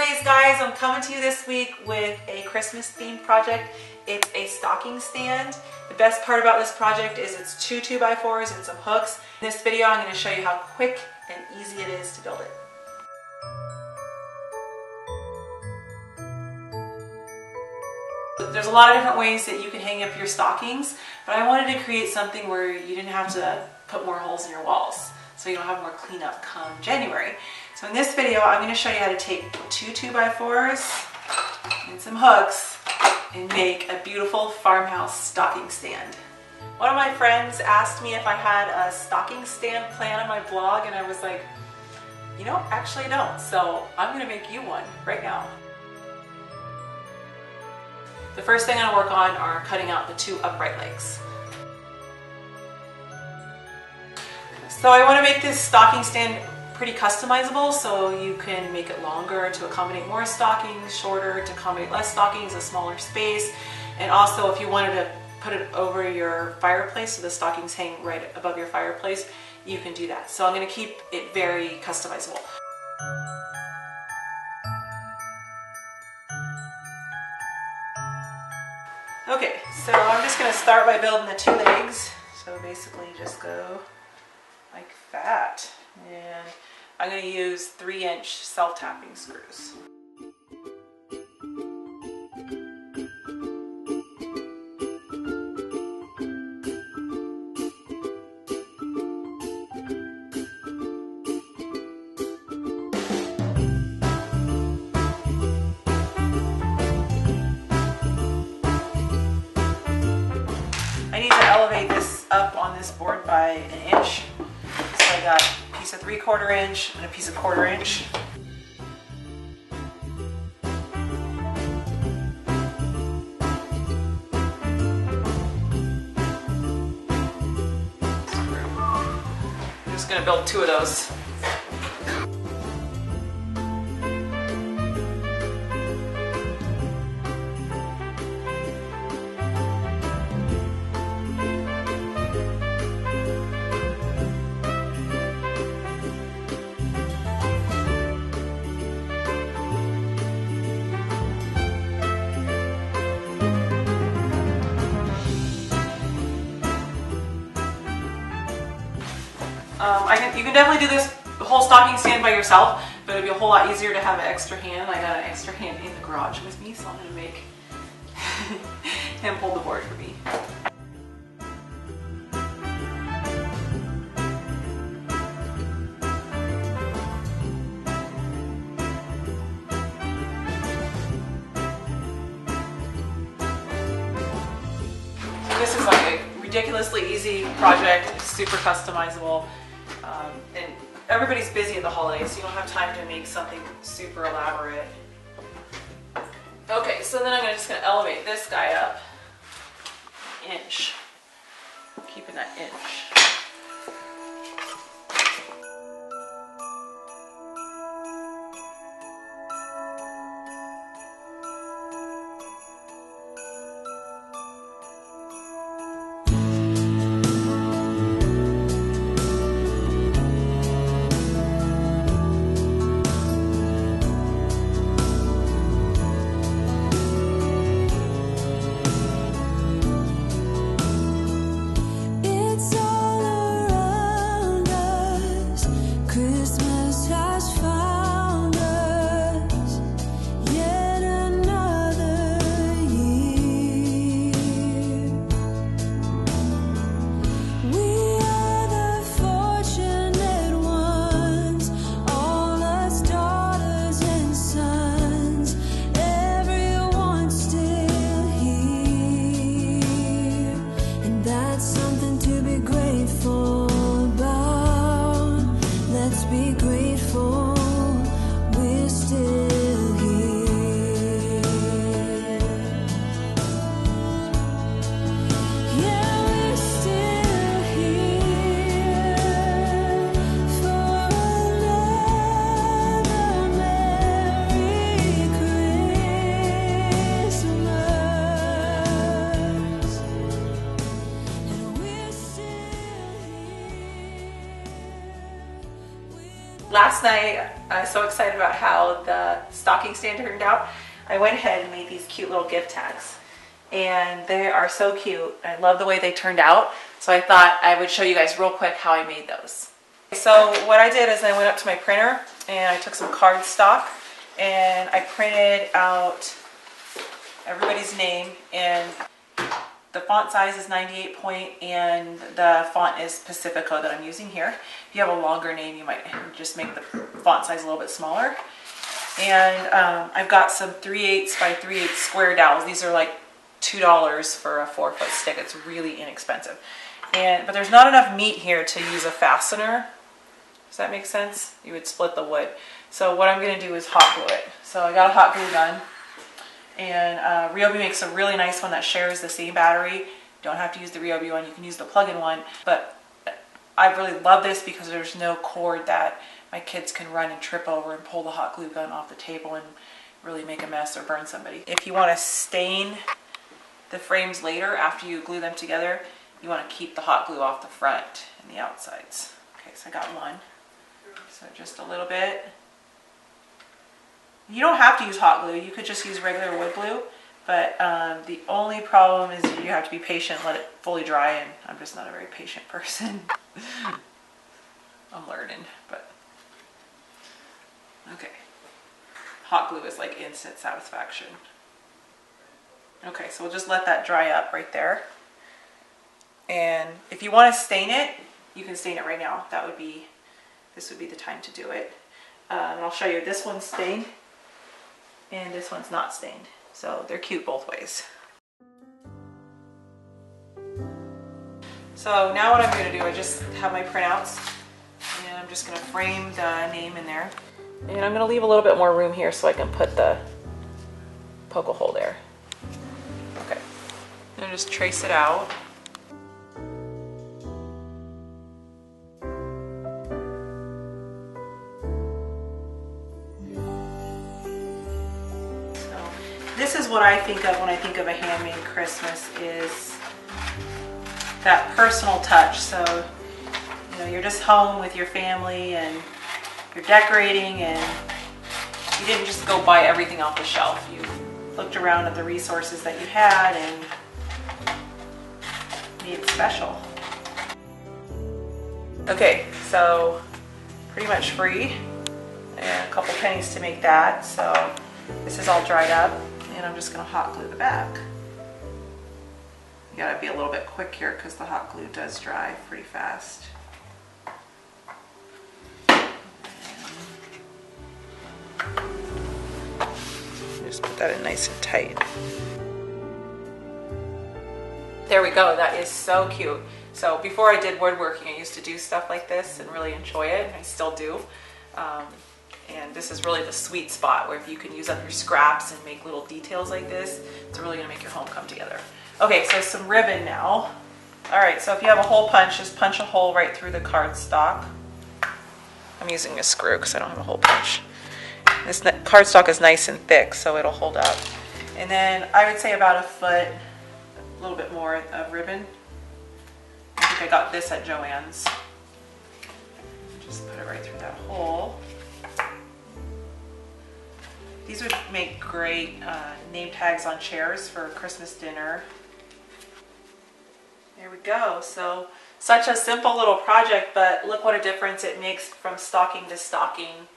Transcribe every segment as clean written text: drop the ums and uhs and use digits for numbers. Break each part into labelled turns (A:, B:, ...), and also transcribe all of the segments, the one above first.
A: holidays, guys. I'm coming to you this week with a Christmas themed project. It's a stocking stand. The best part about this project is it's 2 2x4s and some hooks. In this video, I'm going to show you how quick and easy it is to build it. There's a lot of different ways that you can hang up your stockings, but I wanted to create something where you didn't have to put more holes in your walls, so you don't have more cleanup come January. So in this video, I'm going to show you how to take 2 2x4s and some hooks and make a beautiful farmhouse stocking stand. One of my friends asked me if I had a stocking stand plan on my blog, and I was like, you know, actually I don't. So I'm going to make you one right now. The first thing I'm going to work on are cutting out the 2 upright legs. So I want to make this stocking stand pretty customizable, so you can make it longer to accommodate more stockings, shorter to accommodate less stockings, a smaller space. And also if you wanted to put it over your fireplace so the stockings hang right above your fireplace, you can do that. So I'm going to keep it very customizable. Okay, so I'm just going to start by building the 2 legs. So basically just go like that. And I'm going to use 3-inch self-tapping screws. I need to elevate this up on this board by 1 inch. So I got a piece of 3/4 inch and a piece of 1/4 inch. I'm just going to build 2 of those. You can definitely do this whole stocking stand by yourself, but it'd be a whole lot easier to have an extra hand. I got an extra hand in the garage with me, so I'm going to make him hold the board for me. So this is like a ridiculously easy project. It's super customizable. And everybody's busy at the holidays, so you don't have time to make something super elaborate. Okay, so then I'm just going to elevate this guy up 1 inch, keeping that inch.
B: It's all
A: last night, I was so excited about how the stocking stand turned out. I went ahead and made these cute little gift tags. And they are so cute. I love the way they turned out. So I thought I would show you guys real quick how I made those. So what I did is I went up to my printer and I took some cardstock and I printed out everybody's name, and the font size is 98 point and the font is Pacifico that I'm using here. If you have a longer name, you might just make the font size a little bit smaller. And I've got some 3/8 by 3/8 square dowels. These are like $2 for a 4-foot stick. It's really inexpensive. But there's not enough meat here to use a fastener. Does that make sense? You would split the wood. So what I'm going to do is hot glue it. So I got a hot glue gun. And Ryobi makes a really nice one that shares the same battery. You don't have to use the Ryobi one. You can use the plug-in one. But I really love this because there's no cord that my kids can run and trip over and pull the hot glue gun off the table and really make a mess or burn somebody. If you want to stain the frames later after you glue them together, you want to keep the hot glue off the front and the outsides. Okay, so I got one. So just a little bit. You don't have to use hot glue. You could just use regular wood glue. But the only problem is you have to be patient, let it fully dry, and I'm just not a very patient person. I'm learning, but okay. Hot glue is like instant satisfaction. Okay, so we'll just let that dry up right there. And if you want to stain it, you can stain it right now. This would be the time to do it. And I'll show you. This one's stained and this one's not stained. So they're cute both ways. So now what I'm going to do, I just have my printouts and I'm just going to frame the name in there. And I'm going to leave a little bit more room here so I can put the poke a hole there. Okay. And just trace it out. This is what I think of when I think of a handmade Christmas, is that personal touch. So, you know, you're just home with your family and you're decorating, and you didn't just go buy everything off the shelf. You looked around at the resources that you had and made it special. Okay, so pretty much free, and a couple pennies to make that. So this is all dried up. And I'm just going to hot glue the back. You gotta be a little bit quick here because the hot glue does dry pretty fast. Just put that in nice and tight. There we go. That is so cute. So before I did woodworking, I used to do stuff like this and really enjoy it. I still do. And this is really the sweet spot where if you can use up your scraps and make little details like this, it's really gonna make your home come together. Okay, so some ribbon now. All right, so if you have a hole punch, just punch a hole right through the cardstock. I'm using a screw because I don't have a hole punch. This cardstock is nice and thick, so it'll hold up. And then I would say about a foot, a little bit more of ribbon. I think I got this at Joann's. Just put it right through that hole. These would make great name tags on chairs for Christmas dinner. There we go. So such a simple little project, but look what a difference it makes from stocking to stocking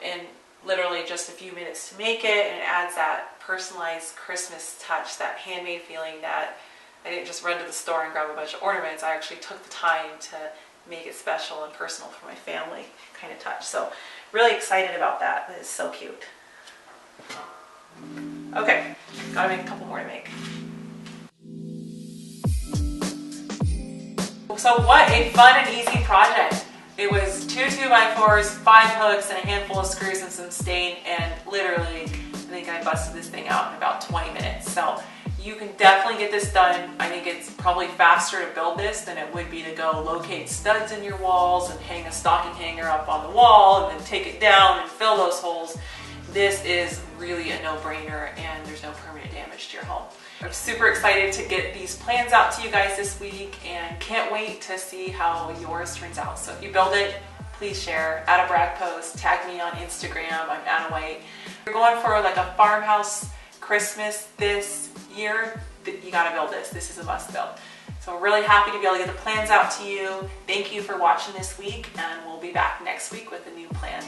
A: in literally just a few minutes to make it, and it adds that personalized Christmas touch, that handmade feeling that I didn't just run to the store and grab a bunch of ornaments. I actually took the time to make it special and personal for my family kind of touch. So really excited about that. That is so cute. Okay, gotta make a couple more to make. So what a fun and easy project. It was 2 2x4s, 5 hooks, and a handful of screws and some stain, and literally I think I busted this thing out in about 20 minutes. So you can definitely get this done. I think it's probably faster to build this than it would be to go locate studs in your walls and hang a stocking hanger up on the wall and then take it down and fill those holes. This is really a no-brainer, and there's no permanent damage to your home. I'm super excited to get these plans out to you guys this week and can't wait to see how yours turns out. So if you build it, please please share. Add a brag post, tag me on Instagram, I'm anawhite. If you're going for like a farmhouse Christmas this year, you gotta build this. This is a must build. So we're really happy to be able to get the plans out to you. Thank you for watching this week, and we'll be back next week with a new plan.